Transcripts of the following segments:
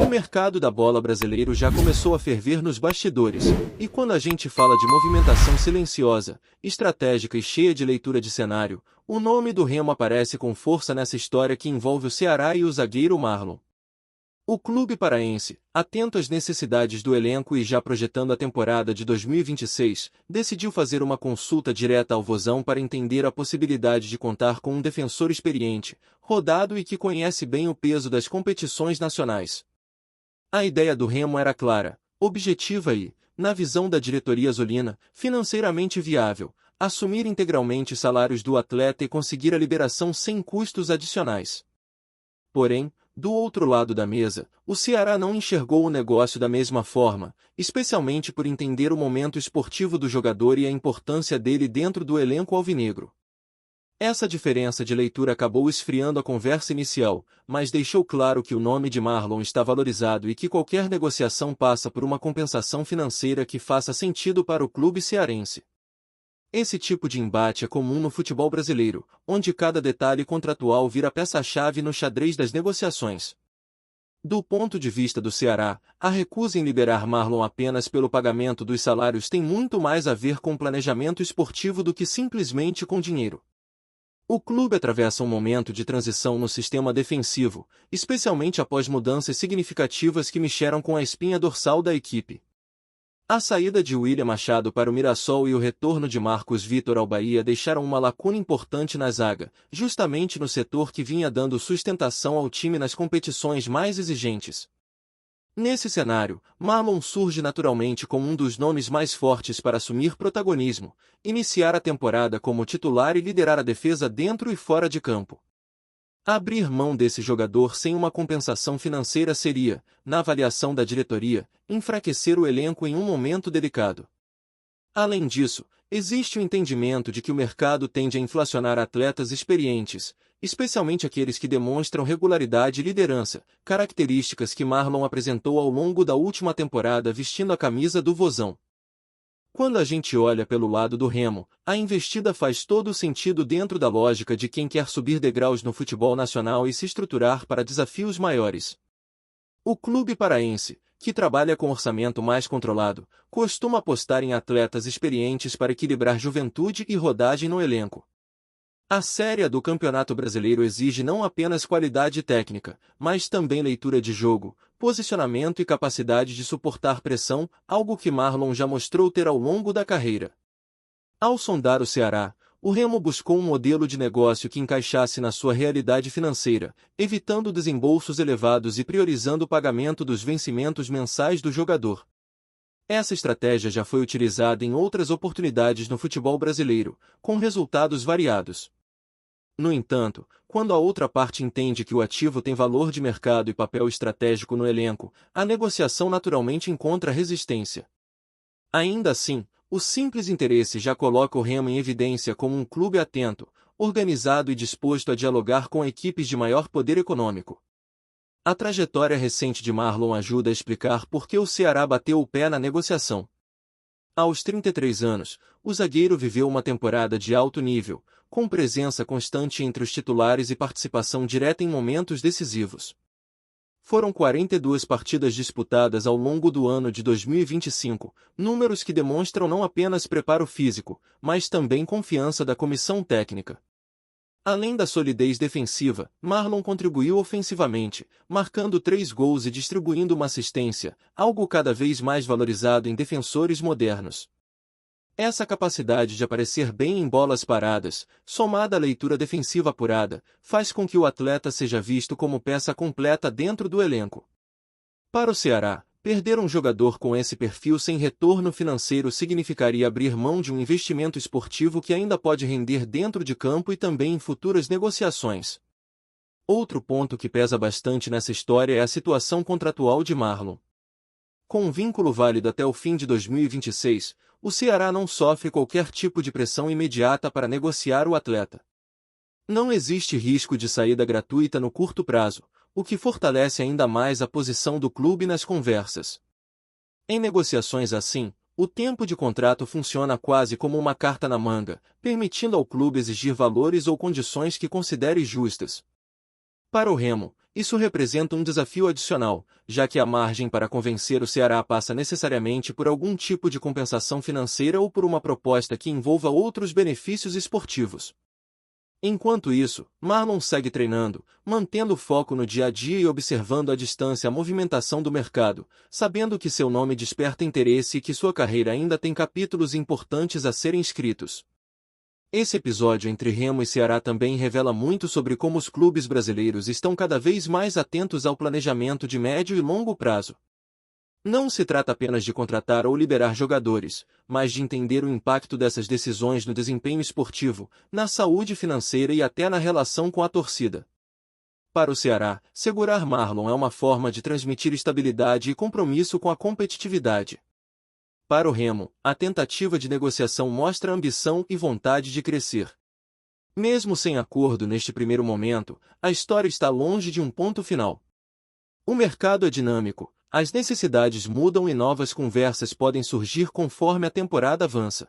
O mercado da bola brasileiro já começou a ferver nos bastidores, e quando a gente fala de movimentação silenciosa, estratégica e cheia de leitura de cenário, o nome do Remo aparece com força nessa história que envolve o Ceará e o zagueiro Marlon. O clube paraense, atento às necessidades do elenco e já projetando a temporada de 2026, decidiu fazer uma consulta direta ao Vozão para entender a possibilidade de contar com um defensor experiente, rodado e que conhece bem o peso das competições nacionais. A ideia do Remo era clara, objetiva e, na visão da diretoria azulina, financeiramente viável, assumir integralmente salários do atleta e conseguir a liberação sem custos adicionais. Porém, do outro lado da mesa, o Ceará não enxergou o negócio da mesma forma, especialmente por entender o momento esportivo do jogador e a importância dele dentro do elenco alvinegro. Essa diferença de leitura acabou esfriando a conversa inicial, mas deixou claro que o nome de Marlon está valorizado e que qualquer negociação passa por uma compensação financeira que faça sentido para o clube cearense. Esse tipo de embate é comum no futebol brasileiro, onde cada detalhe contratual vira peça-chave no xadrez das negociações. Do ponto de vista do Ceará, a recusa em liberar Marlon apenas pelo pagamento dos salários tem muito mais a ver com planejamento esportivo do que simplesmente com dinheiro. O clube atravessa um momento de transição no sistema defensivo, especialmente após mudanças significativas que mexeram com a espinha dorsal da equipe. A saída de William Machado para o Mirassol e o retorno de Marcos Vitor ao Bahia deixaram uma lacuna importante na zaga, justamente no setor que vinha dando sustentação ao time nas competições mais exigentes. Nesse cenário, Marlon surge naturalmente como um dos nomes mais fortes para assumir protagonismo, iniciar a temporada como titular e liderar a defesa dentro e fora de campo. Abrir mão desse jogador sem uma compensação financeira seria, na avaliação da diretoria, enfraquecer o elenco em um momento delicado. Além disso, existe o entendimento de que o mercado tende a inflacionar atletas experientes, especialmente aqueles que demonstram regularidade e liderança, características que Marlon apresentou ao longo da última temporada vestindo a camisa do Vozão. Quando a gente olha pelo lado do Remo, a investida faz todo o sentido dentro da lógica de quem quer subir degraus no futebol nacional e se estruturar para desafios maiores. O clube paraense, que trabalha com orçamento mais controlado, costuma apostar em atletas experientes para equilibrar juventude e rodagem no elenco. A Série A do Campeonato Brasileiro exige não apenas qualidade técnica, mas também leitura de jogo, posicionamento e capacidade de suportar pressão, algo que Marlon já mostrou ter ao longo da carreira. Ao sondar o Ceará, o Remo buscou um modelo de negócio que encaixasse na sua realidade financeira, evitando desembolsos elevados e priorizando o pagamento dos vencimentos mensais do jogador. Essa estratégia já foi utilizada em outras oportunidades no futebol brasileiro, com resultados variados. No entanto, quando a outra parte entende que o ativo tem valor de mercado e papel estratégico no elenco, a negociação naturalmente encontra resistência. Ainda assim, o simples interesse já coloca o Remo em evidência como um clube atento, organizado e disposto a dialogar com equipes de maior poder econômico. A trajetória recente de Marlon ajuda a explicar por que o Ceará bateu o pé na negociação. Aos 33 anos, o zagueiro viveu uma temporada de alto nível, com presença constante entre os titulares e participação direta em momentos decisivos. Foram 42 partidas disputadas ao longo do ano de 2025, números que demonstram não apenas preparo físico, mas também confiança da comissão técnica. Além da solidez defensiva, Marlon contribuiu ofensivamente, marcando 3 gols e distribuindo uma assistência, algo cada vez mais valorizado em defensores modernos. Essa capacidade de aparecer bem em bolas paradas, somada à leitura defensiva apurada, faz com que o atleta seja visto como peça completa dentro do elenco. Para o Ceará, perder um jogador com esse perfil sem retorno financeiro significaria abrir mão de um investimento esportivo que ainda pode render dentro de campo e também em futuras negociações. Outro ponto que pesa bastante nessa história é a situação contratual de Marlon. Com um vínculo válido até o fim de 2026, o Ceará não sofre qualquer tipo de pressão imediata para negociar o atleta. Não existe risco de saída gratuita no curto prazo, o que fortalece ainda mais a posição do clube nas conversas. Em negociações assim, o tempo de contrato funciona quase como uma carta na manga, permitindo ao clube exigir valores ou condições que considere justas. Para o Remo, Isso representa um desafio adicional, já que a margem para convencer o Ceará passa necessariamente por algum tipo de compensação financeira ou por uma proposta que envolva outros benefícios esportivos. Enquanto isso, Marlon segue treinando, mantendo o foco no dia a dia e observando à distância a movimentação do mercado, sabendo que seu nome desperta interesse e que sua carreira ainda tem capítulos importantes a serem escritos. Esse episódio entre Remo e Ceará também revela muito sobre como os clubes brasileiros estão cada vez mais atentos ao planejamento de médio e longo prazo. Não se trata apenas de contratar ou liberar jogadores, mas de entender o impacto dessas decisões no desempenho esportivo, na saúde financeira e até na relação com a torcida. Para o Ceará, segurar Marlon é uma forma de transmitir estabilidade e compromisso com a competitividade. Para o Remo, a tentativa de negociação mostra ambição e vontade de crescer. Mesmo sem acordo neste primeiro momento, a história está longe de um ponto final. O mercado é dinâmico. As necessidades mudam e novas conversas podem surgir conforme a temporada avança.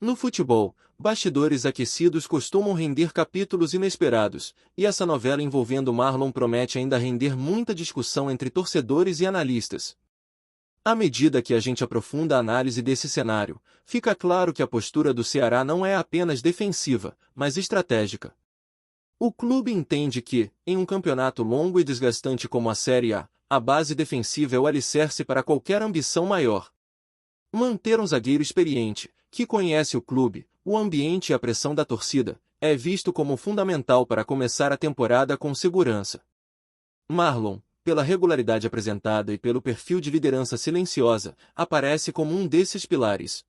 No futebol, bastidores aquecidos costumam render capítulos inesperados, e essa novela envolvendo Marlon promete ainda render muita discussão entre torcedores e analistas. À medida que a gente aprofunda a análise desse cenário, fica claro que a postura do Ceará não é apenas defensiva, mas estratégica. O clube entende que, em um campeonato longo e desgastante como a Série A base defensiva é o alicerce para qualquer ambição maior. Manter um zagueiro experiente, que conhece o clube, o ambiente e a pressão da torcida, é visto como fundamental para começar a temporada com segurança. Marlon, pela regularidade apresentada e pelo perfil de liderança silenciosa, aparece como um desses pilares.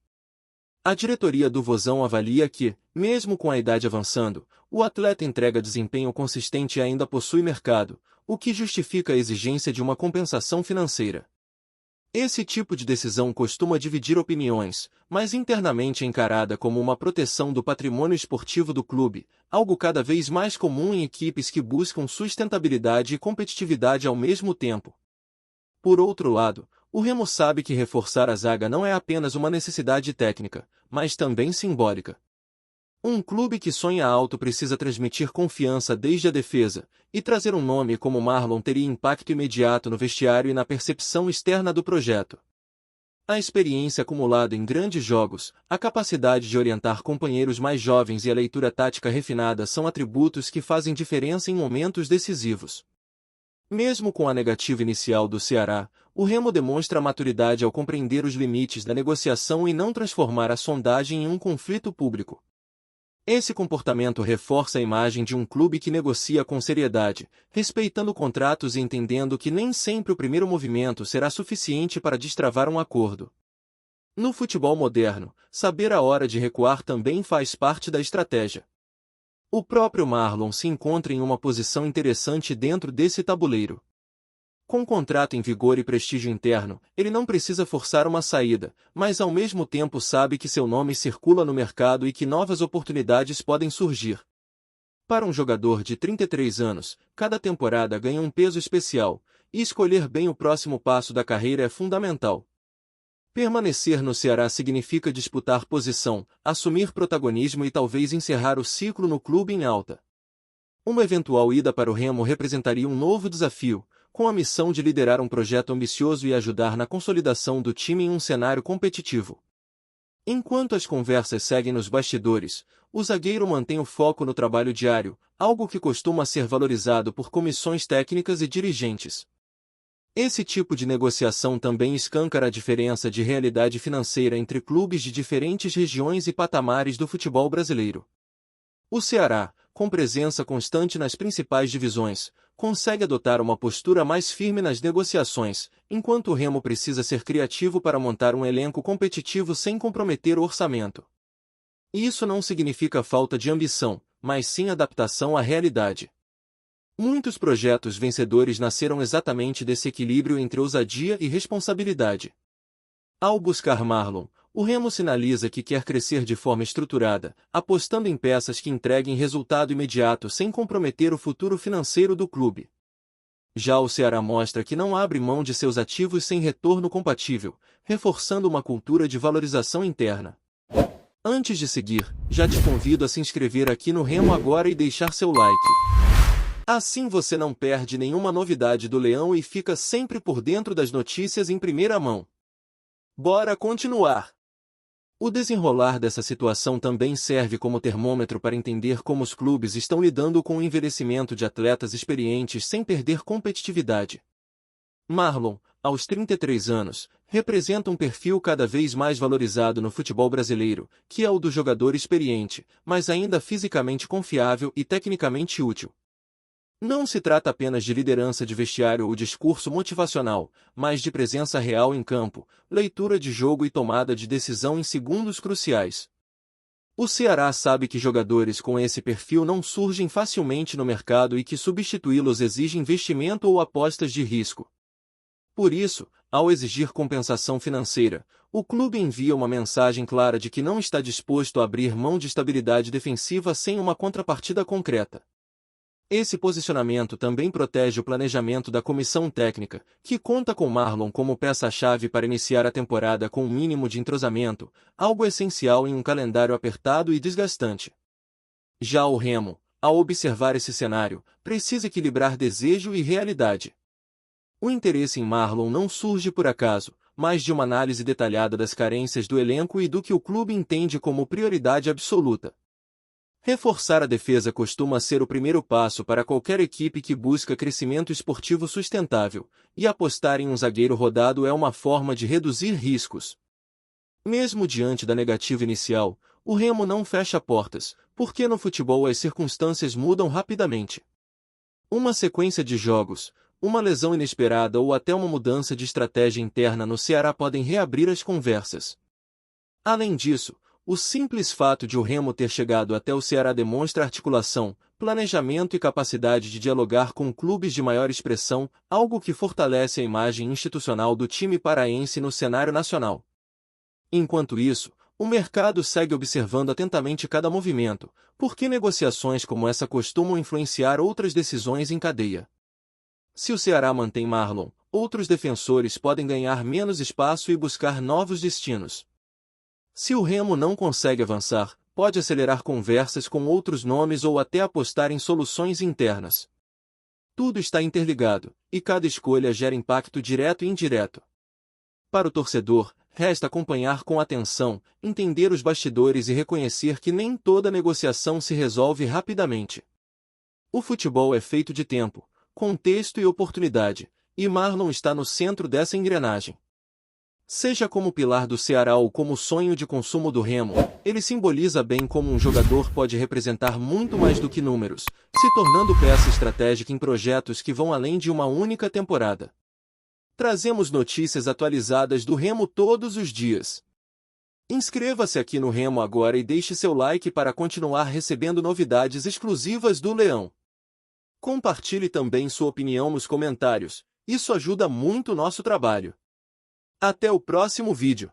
A diretoria do Vozão avalia que, mesmo com a idade avançando, o atleta entrega desempenho consistente e ainda possui mercado, o que justifica a exigência de uma compensação financeira. Esse tipo de decisão costuma dividir opiniões, mas internamente é encarada como uma proteção do patrimônio esportivo do clube, algo cada vez mais comum em equipes que buscam sustentabilidade e competitividade ao mesmo tempo. Por outro lado, o Remo sabe que reforçar a zaga não é apenas uma necessidade técnica, mas também simbólica. Um clube que sonha alto precisa transmitir confiança desde a defesa, e trazer um nome como Marlon teria impacto imediato no vestiário e na percepção externa do projeto. A experiência acumulada em grandes jogos, a capacidade de orientar companheiros mais jovens e a leitura tática refinada são atributos que fazem diferença em momentos decisivos. Mesmo com a negativa inicial do Ceará, o Remo demonstra maturidade ao compreender os limites da negociação e não transformar a sondagem em um conflito público. Esse comportamento reforça a imagem de um clube que negocia com seriedade, respeitando contratos e entendendo que nem sempre o primeiro movimento será suficiente para destravar um acordo. No futebol moderno, saber a hora de recuar também faz parte da estratégia. O próprio Marlon se encontra em uma posição interessante dentro desse tabuleiro. Com contrato em vigor e prestígio interno, ele não precisa forçar uma saída, mas ao mesmo tempo sabe que seu nome circula no mercado e que novas oportunidades podem surgir. Para um jogador de 33 anos, cada temporada ganha um peso especial, e escolher bem o próximo passo da carreira é fundamental. Permanecer no Ceará significa disputar posição, assumir protagonismo e talvez encerrar o ciclo no clube em alta. Uma eventual ida para o Remo representaria um novo desafio, com a missão de liderar um projeto ambicioso e ajudar na consolidação do time em um cenário competitivo. Enquanto as conversas seguem nos bastidores, o zagueiro mantém o foco no trabalho diário, algo que costuma ser valorizado por comissões técnicas e dirigentes. Esse tipo de negociação também escancara a diferença de realidade financeira entre clubes de diferentes regiões e patamares do futebol brasileiro. O Ceará, com presença constante nas principais divisões, consegue adotar uma postura mais firme nas negociações, enquanto o Remo precisa ser criativo para montar um elenco competitivo sem comprometer o orçamento. Isso não significa falta de ambição, mas sim adaptação à realidade. Muitos projetos vencedores nasceram exatamente desse equilíbrio entre ousadia e responsabilidade. Ao buscar Marlon, o Remo sinaliza que quer crescer de forma estruturada, apostando em peças que entreguem resultado imediato sem comprometer o futuro financeiro do clube. Já o Ceará mostra que não abre mão de seus ativos sem retorno compatível, reforçando uma cultura de valorização interna. Antes de seguir, já te convido a se inscrever aqui no Remo agora e deixar seu like. Assim você não perde nenhuma novidade do Leão e fica sempre por dentro das notícias em primeira mão. Bora continuar! O desenrolar dessa situação também serve como termômetro para entender como os clubes estão lidando com o envelhecimento de atletas experientes sem perder competitividade. Marlon, aos 33 anos, representa um perfil cada vez mais valorizado no futebol brasileiro, que é o do jogador experiente, mas ainda fisicamente confiável e tecnicamente útil. Não se trata apenas de liderança de vestiário ou discurso motivacional, mas de presença real em campo, leitura de jogo e tomada de decisão em segundos cruciais. O Ceará sabe que jogadores com esse perfil não surgem facilmente no mercado e que substituí-los exige investimento ou apostas de risco. Por isso, ao exigir compensação financeira, o clube envia uma mensagem clara de que não está disposto a abrir mão de estabilidade defensiva sem uma contrapartida concreta. Esse posicionamento também protege o planejamento da comissão técnica, que conta com Marlon como peça-chave para iniciar a temporada com um mínimo de entrosamento, algo essencial em um calendário apertado e desgastante. Já o Remo, ao observar esse cenário, precisa equilibrar desejo e realidade. O interesse em Marlon não surge por acaso, mas de uma análise detalhada das carências do elenco e do que o clube entende como prioridade absoluta. Reforçar a defesa costuma ser o primeiro passo para qualquer equipe que busca crescimento esportivo sustentável, e apostar em um zagueiro rodado é uma forma de reduzir riscos. Mesmo diante da negativa inicial, o Remo não fecha portas, porque no futebol as circunstâncias mudam rapidamente. Uma sequência de jogos, uma lesão inesperada ou até uma mudança de estratégia interna no Ceará podem reabrir as conversas. Além disso, o simples fato de o Remo ter chegado até o Ceará demonstra articulação, planejamento e capacidade de dialogar com clubes de maior expressão, algo que fortalece a imagem institucional do time paraense no cenário nacional. Enquanto isso, o mercado segue observando atentamente cada movimento, porque negociações como essa costumam influenciar outras decisões em cadeia. Se o Ceará mantém Marlon, outros defensores podem ganhar menos espaço e buscar novos destinos. Se o Remo não consegue avançar, pode acelerar conversas com outros nomes ou até apostar em soluções internas. Tudo está interligado, e cada escolha gera impacto direto e indireto. Para o torcedor, resta acompanhar com atenção, entender os bastidores e reconhecer que nem toda negociação se resolve rapidamente. O futebol é feito de tempo, contexto e oportunidade, e Marlon está no centro dessa engrenagem. Seja como pilar do Ceará ou como sonho de consumo do Remo, ele simboliza bem como um jogador pode representar muito mais do que números, se tornando peça estratégica em projetos que vão além de uma única temporada. Trazemos notícias atualizadas do Remo todos os dias. Inscreva-se aqui no Remo agora e deixe seu like para continuar recebendo novidades exclusivas do Leão. Compartilhe também sua opinião nos comentários, isso ajuda muito o nosso trabalho. Até o próximo vídeo.